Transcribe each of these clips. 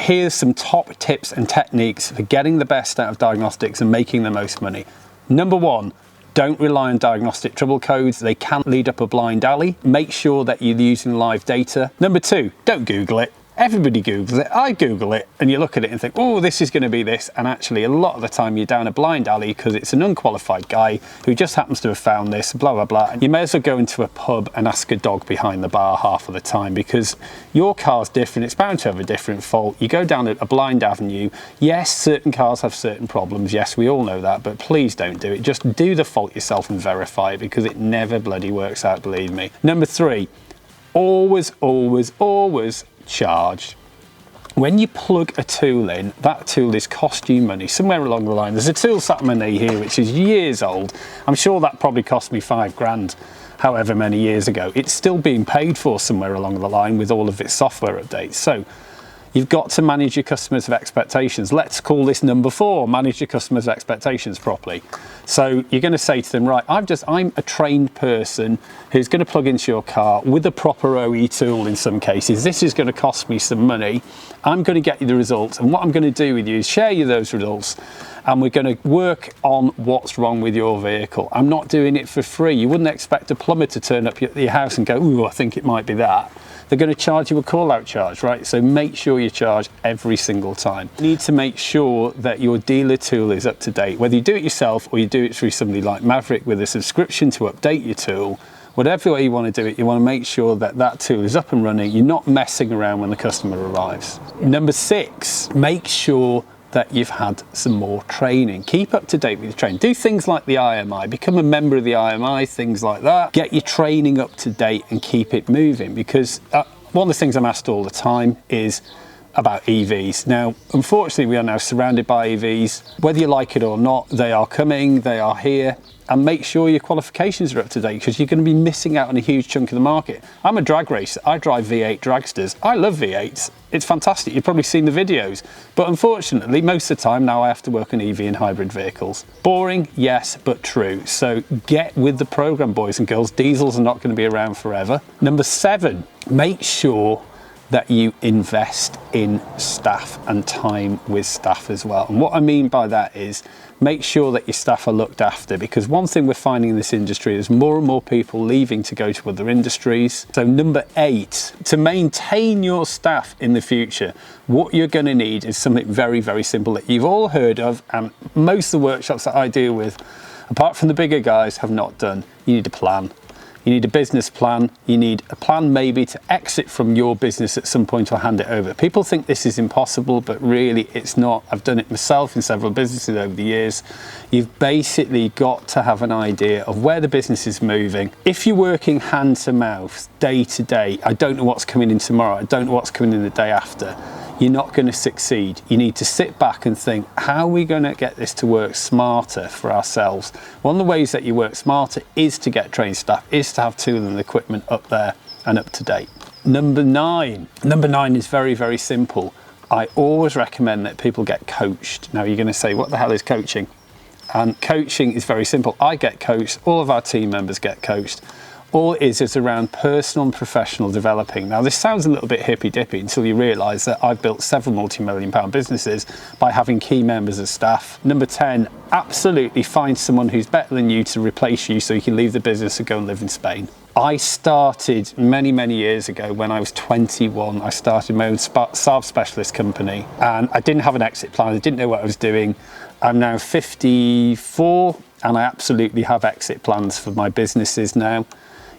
here's some top tips and techniques for getting the best out of diagnostics and making the most money. Number one, don't rely on diagnostic trouble codes. They can lead up a blind alley. Make sure that you're using live data. Number two, don't Google it. Everybody Googles it. I Google it, and you look at it and think, oh, this is going to be this. And actually, a lot of the time, you're down a blind alley because it's an unqualified guy who just happens to have found this, blah, blah, blah. And you may as well go into a pub and ask a dog behind the bar half of the time, because your car's different. It's bound to have a different fault. You go down a blind avenue. Yes, certain cars have certain problems. Yes, we all know that. But please don't do it. Just do the fault yourself and verify it, because it never bloody works out, believe me. Number three, always, always, always charge. When you plug a tool in, that tool is cost you money somewhere along the line. There's a tool sat on my knee here which is years old. I'm sure that probably cost me £5,000 however many years ago. It's still being paid for somewhere along the line with all of its software updates. So you've got to manage your customers' expectations. Let's call this number four, manage your customers' expectations properly. So you're going to say to them, right, I'm a trained person who's going to plug into your car with a proper OE tool in some cases. This is going to cost me some money. I'm going to get you the results. And what I'm going to do with you is share you those results. And we're going to work on what's wrong with your vehicle. I'm not doing it for free. You wouldn't expect a plumber to turn up at your house and go, ooh, I think it might be that. They're going to charge you a call-out charge, right? So make sure you charge every single time. You need to make sure that your dealer tool is up to date. Whether you do it yourself or you do it through somebody like Maverick with a subscription to update your tool, whatever way you want to do it, you want to make sure that that tool is up and running. You're not messing around when the customer arrives. Number six, make sure that you've had some more training. Keep up to date with your training. Do things like the IMI, become a member of the IMI, things like that. Get your training up to date and keep it moving, because one of the things I'm asked all the time is about EVs. Now, unfortunately, we are now surrounded by EVs. Whether you like it or not, they are coming, they are here. And make sure your qualifications are up to date, because you're going to be missing out on a huge chunk of the market. I'm a drag racer. I drive V8 dragsters. I love V8s. It's fantastic. You've probably seen the videos. But unfortunately, most of the time now I have to work on EV and hybrid vehicles. Boring, yes, but true. So get with the program, boys and girls. Diesels are not going to be around forever. Number seven, make sure that you invest in staff and time with staff as well. And what I mean by that is make sure that your staff are looked after, because one thing we're finding in this industry is more and more people leaving to go to other industries. So number eight, to maintain your staff in the future, what you're going to need is something very, very simple that you've all heard of, and most of the workshops that I deal with, apart from the bigger guys, have not done. You need a plan. You need a business plan. You need a plan maybe to exit from your business at some point or hand it over. People think this is impossible, but really it's not. I've done it myself in several businesses over the years. You've basically got to have an idea of where the business is moving. If you're working hand to mouth, day to day, I don't know what's coming in tomorrow, I don't know what's coming in the day after, you're not going to succeed. You need to sit back and think, how are we going to get this to work smarter for ourselves? One of the ways that you work smarter is to get trained staff, is to have tooling and equipment up there and up to date. Number nine is very, very simple. I always recommend that people get coached. Now you're going to say, what the hell is coaching? And coaching is very simple. I get coached, all of our team members get coached. All it is around personal and professional developing. Now this sounds a little bit hippy-dippy until you realise that I've built several multi-million-pound businesses by having key members of staff. Number 10, absolutely find someone who's better than you to replace you so you can leave the business and go and live in Spain. I started many, many years ago when I was 21. I started my own Saab specialist company, and I didn't have an exit plan. I didn't know what I was doing. I'm now 54 and I absolutely have exit plans for my businesses now.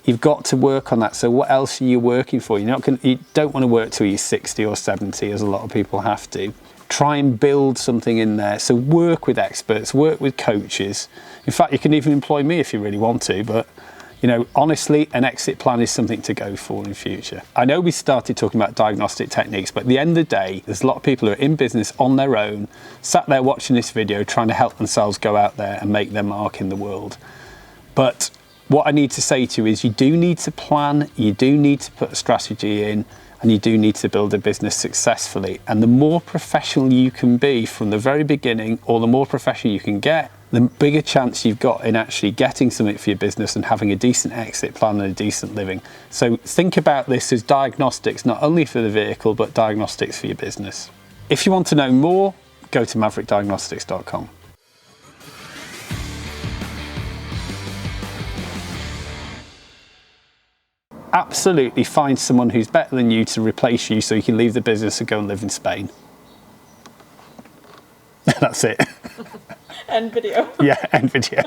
You've got to work on that. So what else are you working for? You don't want to work till you're 60 or 70, as a lot of people have to. Try and build something in there. So work with experts, work with coaches. In fact, you can even employ me if you really want to, but you know, honestly, an exit plan is something to go for in future. I know we started talking about diagnostic techniques, but at the end of the day, there's a lot of people who are in business on their own, sat there watching this video, trying to help themselves go out there and make their mark in the world. But what I need to say to you is you do need to plan, you do need to put a strategy in, and you do need to build a business successfully. And the more professional you can be from the very beginning, or the more professional you can get, the bigger chance you've got in actually getting something for your business and having a decent exit plan and a decent living. So think about this as diagnostics, not only for the vehicle, but diagnostics for your business. If you want to know more, go to maverickdiagnostics.com. Absolutely find someone who's better than you to replace you so you can leave the business and go and live in Spain. That's it. End video. Yeah, end video.